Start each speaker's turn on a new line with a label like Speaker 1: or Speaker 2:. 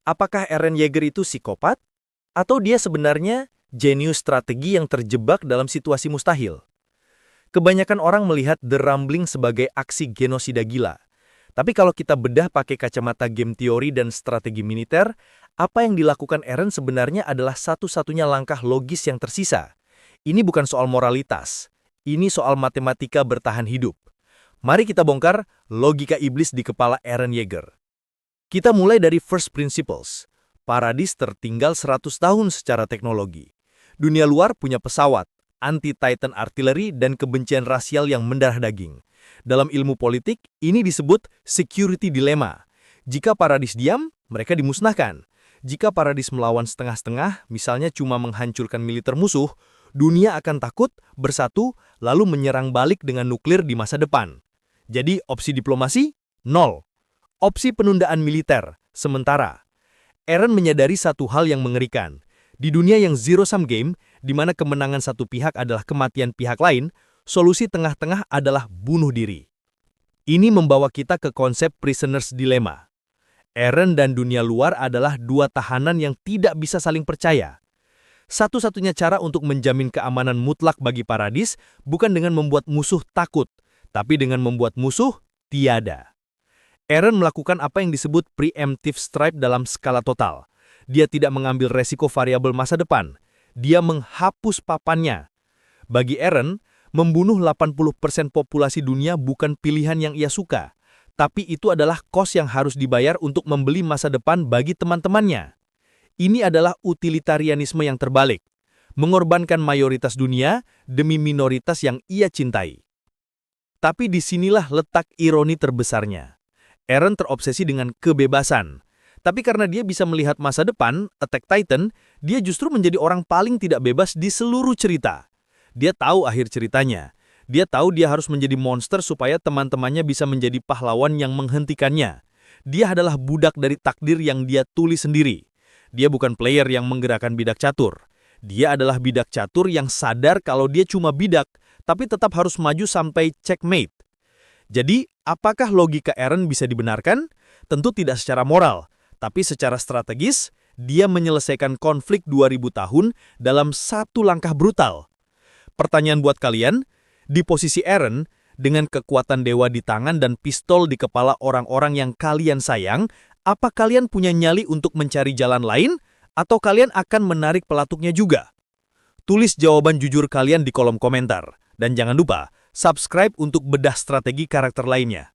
Speaker 1: Apakah Eren Yeager itu psikopat? Atau dia sebenarnya jenius strategi yang terjebak dalam situasi mustahil? Kebanyakan orang melihat The Rumbling sebagai aksi genosida gila. Tapi kalau kita bedah pakai kacamata game teori dan strategi militer, apa yang dilakukan Eren sebenarnya adalah satu-satunya langkah logis yang tersisa. Ini bukan soal moralitas, ini soal matematika bertahan hidup. Mari kita bongkar logika iblis di kepala Eren Yeager. Kita mulai dari first principles. Paradis tertinggal 100 tahun secara teknologi. Dunia luar punya pesawat, anti-Titan artillery, dan kebencian rasial yang mendarah daging. Dalam ilmu politik, ini disebut security dilemma. Jika Paradis diam, mereka dimusnahkan. Jika Paradis melawan setengah-setengah, misalnya cuma menghancurkan militer musuh, dunia akan takut, bersatu, lalu menyerang balik dengan nuklir di masa depan. Jadi opsi diplomasi? Nol. Opsi penundaan militer, sementara. Eren menyadari satu hal yang mengerikan. Di dunia yang zero-sum game, di mana kemenangan satu pihak adalah kematian pihak lain, solusi tengah-tengah adalah bunuh diri. Ini membawa kita ke konsep prisoner's dilemma. Eren dan dunia luar adalah dua tahanan yang tidak bisa saling percaya. Satu-satunya cara untuk menjamin keamanan mutlak bagi Paradis bukan dengan membuat musuh takut, tapi dengan membuat musuh tiada. Eren melakukan apa yang disebut preemptive strike dalam skala total. Dia tidak mengambil resiko variabel masa depan. Dia menghapus papannya. Bagi Eren, membunuh 80% populasi dunia bukan pilihan yang ia suka, tapi itu adalah kos yang harus dibayar untuk membeli masa depan bagi teman-temannya. Ini adalah utilitarianisme yang terbalik, mengorbankan mayoritas dunia demi minoritas yang ia cintai. Tapi disinilah letak ironi terbesarnya. Eren terobsesi dengan kebebasan. Tapi karena dia bisa melihat masa depan, Attack Titan, dia justru menjadi orang paling tidak bebas di seluruh cerita. Dia tahu akhir ceritanya. Dia tahu dia harus menjadi monster supaya teman-temannya bisa menjadi pahlawan yang menghentikannya. Dia adalah budak dari takdir yang dia tulis sendiri. Dia bukan player yang menggerakkan bidak catur. Dia adalah bidak catur yang sadar kalau dia cuma bidak, tapi tetap harus maju sampai checkmate. Jadi, apakah logika Eren bisa dibenarkan? Tentu tidak secara moral, tapi secara strategis, dia menyelesaikan konflik 2000 tahun dalam satu langkah brutal. Pertanyaan buat kalian, di posisi Eren, dengan kekuatan dewa di tangan dan pistol di kepala orang-orang yang kalian sayang, apa kalian punya nyali untuk mencari jalan lain, atau kalian akan menarik pelatuknya juga? Tulis jawaban jujur kalian di kolom komentar, dan jangan lupa, subscribe untuk bedah strategi karakter lainnya.